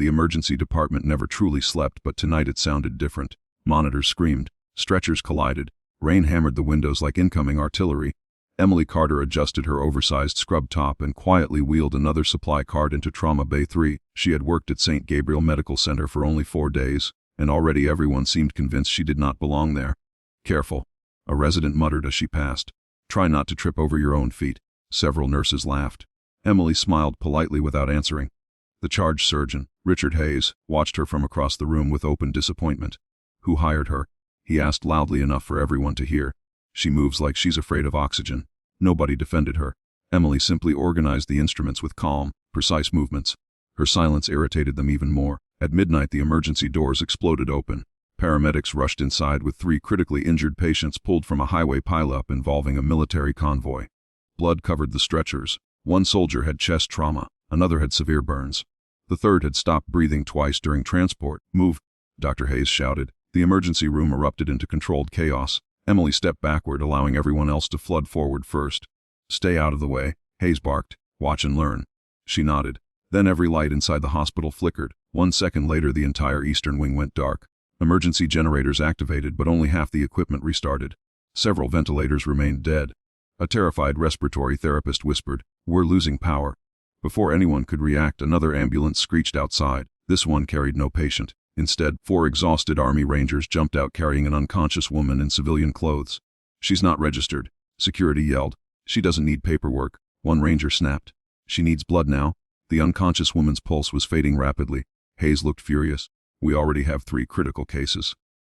The emergency department never truly slept, but tonight it sounded different. Monitors screamed. Stretchers collided. Rain hammered the windows like incoming artillery. Emily Carter adjusted her oversized scrub top and quietly wheeled another supply cart into Trauma Bay 3. She had worked at St. Gabriel Medical Center for only 4 days, and already everyone seemed convinced she did not belong there. "Careful," a resident muttered as she passed. "Try not to trip over your own feet." Several nurses laughed. Emily smiled politely without answering. The charge surgeon, Richard Hayes, watched her from across the room with open disappointment. "Who hired her?" he asked loudly enough for everyone to hear. "She moves like she's afraid of oxygen." Nobody defended her. Emily simply organized the instruments with calm, precise movements. Her silence irritated them even more. At midnight, the emergency doors exploded open. Paramedics rushed inside with 3 critically injured patients pulled from a highway pileup involving a military convoy. Blood covered the stretchers. One soldier had chest trauma, another had severe burns. The third had stopped breathing twice during transport. "Move," Dr. Hayes shouted. The emergency room erupted into controlled chaos. Emily stepped backward, allowing everyone else to flood forward first. "Stay out of the way," Hayes barked. "Watch and learn." She nodded. Then every light inside the hospital flickered. 1 second later, the entire eastern wing went dark. Emergency generators activated, but only half the equipment restarted. Several ventilators remained dead. A terrified respiratory therapist whispered, "We're losing power." Before anyone could react, another ambulance screeched outside. This one carried no patient. Instead, 4 exhausted Army Rangers jumped out carrying an unconscious woman in civilian clothes. "She's not registered," security yelled. "She doesn't need paperwork," one Ranger snapped. "She needs blood now." The unconscious woman's pulse was fading rapidly. Hayes looked furious. "We already have 3 critical cases.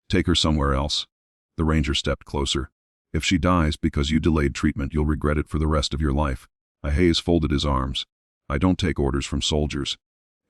Take her somewhere else." The Ranger stepped closer. "If she dies because you delayed treatment, you'll regret it for the rest of your life." Hayes folded his arms. "I don't take orders from soldiers."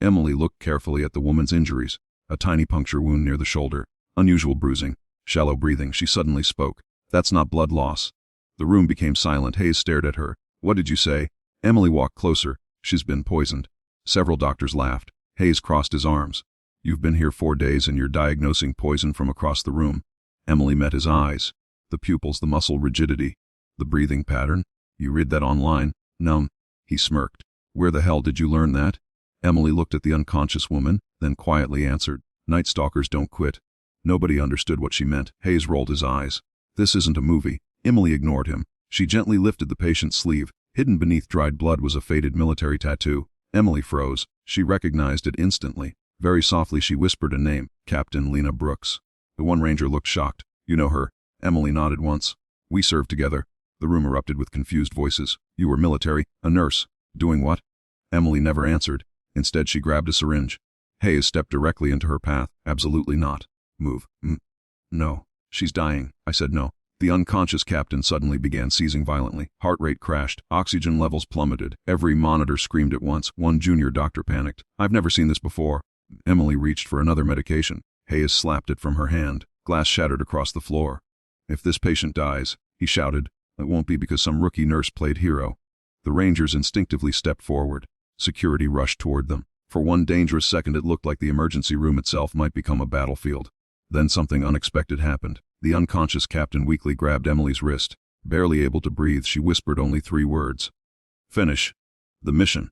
Emily looked carefully at the woman's injuries. A tiny puncture wound near the shoulder. Unusual bruising. Shallow breathing. She suddenly spoke. "That's not blood loss." The room became silent. Hayes stared at her. "What did you say?" Emily walked closer. "She's been poisoned." Several doctors laughed. Hayes crossed his arms. "You've been here 4 days and you're diagnosing poison from across the room." Emily met his eyes. The pupils, the muscle rigidity. The breathing pattern. "You read that online?" "No." He smirked. "Where the hell did you learn that?" Emily looked at the unconscious woman, then quietly answered, "Night Stalkers don't quit." Nobody understood what she meant. Hayes rolled his eyes. "This isn't a movie." Emily ignored him. She gently lifted the patient's sleeve. Hidden beneath dried blood was a faded military tattoo. Emily froze. She recognized it instantly. Very softly she whispered a name, Captain Lena Brooks. The one Ranger looked shocked. "You know her?" Emily nodded once. "We served together." The room erupted with confused voices. "You were military? A nurse? Doing what?" Emily never answered. Instead she grabbed a syringe. Hayes stepped directly into her path. "Absolutely not." "Move." "No. She's dying." I said no. The unconscious captain suddenly began seizing violently. Heart rate crashed. Oxygen levels plummeted. Every monitor screamed at once. One junior doctor panicked. "I've never seen this before." Emily reached for another medication. Hayes slapped it from her hand. Glass shattered across the floor. "If this patient dies," he shouted, "it won't be because some rookie nurse played hero." The Rangers instinctively stepped forward. Security rushed toward them. For one dangerous second it looked like the emergency room itself might become a battlefield. Then something unexpected happened. The unconscious captain weakly grabbed Emily's wrist. Barely able to breathe, she whispered only 3 words. "Finish the mission."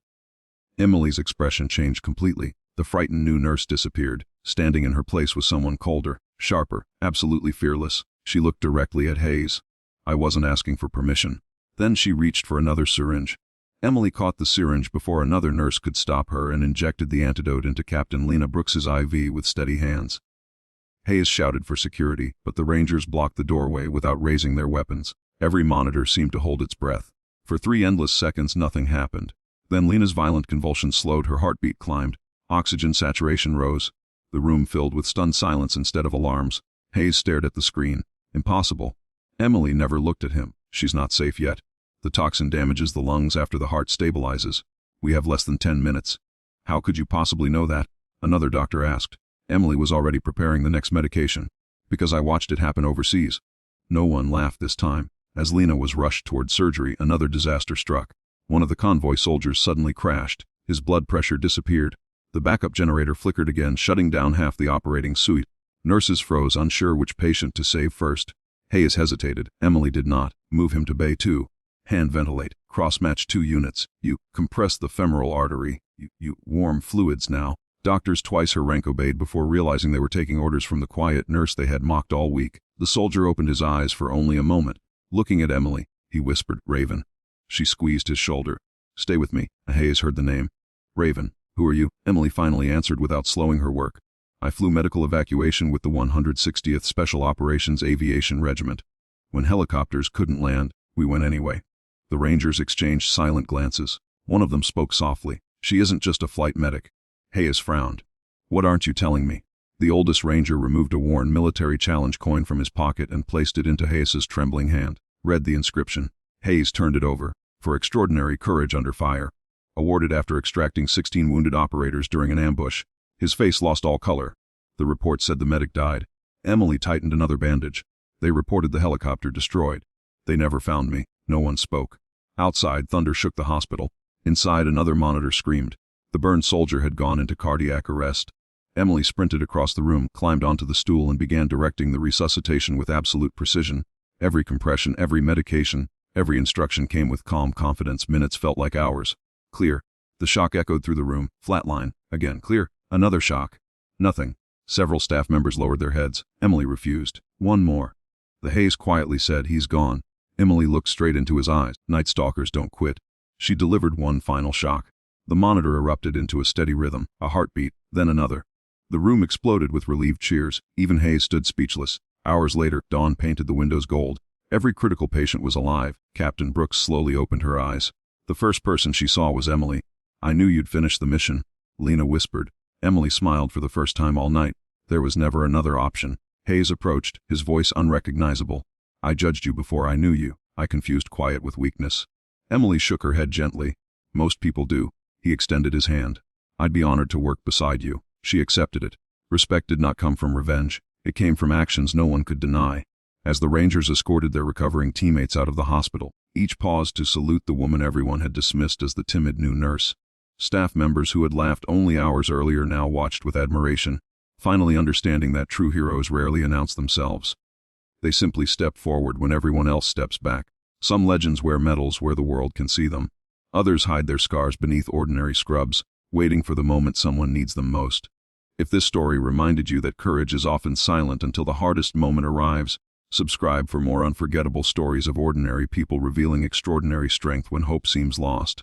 Emily's expression changed completely. The frightened new nurse disappeared. Standing in her place was someone colder, sharper, absolutely fearless. She looked directly at Hayes. "I wasn't asking for permission." Then she reached for another syringe. Emily caught the syringe before another nurse could stop her and injected the antidote into Captain Lena Brooks's IV with steady hands. Hayes shouted for security, but the Rangers blocked the doorway without raising their weapons. Every monitor seemed to hold its breath. For 3 endless seconds nothing happened. Then Lena's violent convulsions slowed, her heartbeat climbed. Oxygen saturation rose. The room filled with stunned silence instead of alarms. Hayes stared at the screen. Impossible. Emily never looked at him. "She's not safe yet. The toxin damages the lungs after the heart stabilizes. We have less than 10 minutes. "How could you possibly know that?" another doctor asked. Emily was already preparing the next medication. "Because I watched it happen overseas." No one laughed this time. As Lena was rushed toward surgery, another disaster struck. One of the convoy soldiers suddenly crashed. His blood pressure disappeared. The backup generator flickered again, shutting down half the operating suite. Nurses froze, unsure which patient to save first. Hayes hesitated. Emily did not. "Move him to Bay 2. Hand ventilate. Cross-match 2 units. You compress the femoral artery. You warm fluids now." Doctors twice her rank obeyed before realizing they were taking orders from the quiet nurse they had mocked all week. The soldier opened his eyes for only a moment. Looking at Emily, he whispered, "Raven." She squeezed his shoulder. "Stay with me." Hayes heard the name. "Raven, who are you?" Emily finally answered without slowing her work. "I flew medical evacuation with the 160th Special Operations Aviation Regiment. When helicopters couldn't land, we went anyway." The Rangers exchanged silent glances. One of them spoke softly. "She isn't just a flight medic." Hayes frowned. "What aren't you telling me?" The oldest Ranger removed a worn military challenge coin from his pocket and placed it into Hayes's trembling hand. Read the inscription. Hayes turned it over. "For extraordinary courage under fire. Awarded after extracting 16 wounded operators during an ambush." His face lost all color. The report said the medic died. Emily tightened another bandage. "They reported the helicopter destroyed. They never found me." No one spoke. Outside, thunder shook the hospital. Inside, another monitor screamed. The burned soldier had gone into cardiac arrest. Emily sprinted across the room, climbed onto the stool, and began directing the resuscitation with absolute precision. Every compression, every medication, every instruction came with calm confidence. Minutes felt like hours. Clear. The shock echoed through the room. Flatline. Again. Clear. Another shock. Nothing. Several staff members lowered their heads. Emily refused. "One more." The Hayes quietly said, "He's gone." Emily looked straight into his eyes. "Night Stalkers don't quit." She delivered one final shock. The monitor erupted into a steady rhythm, a heartbeat, then another. The room exploded with relieved cheers. Even Hayes stood speechless. Hours later, dawn painted the windows gold. Every critical patient was alive. Captain Brooks slowly opened her eyes. The first person she saw was Emily. "I knew you'd finish the mission," Lena whispered. Emily smiled for the first time all night. There was never another option. Hayes approached, his voice unrecognizable. "I judged you before I knew you. I confused quiet with weakness." Emily shook her head gently. "Most people do." He extended his hand. "I'd be honored to work beside you." She accepted it. Respect did not come from revenge. It came from actions no one could deny. As the Rangers escorted their recovering teammates out of the hospital, each paused to salute the woman everyone had dismissed as the timid new nurse. Staff members who had laughed only hours earlier now watched with admiration, finally understanding that true heroes rarely announce themselves. They simply step forward when everyone else steps back. Some legends wear medals where the world can see them. Others hide their scars beneath ordinary scrubs, waiting for the moment someone needs them most. If this story reminded you that courage is often silent until the hardest moment arrives, subscribe for more unforgettable stories of ordinary people revealing extraordinary strength when hope seems lost.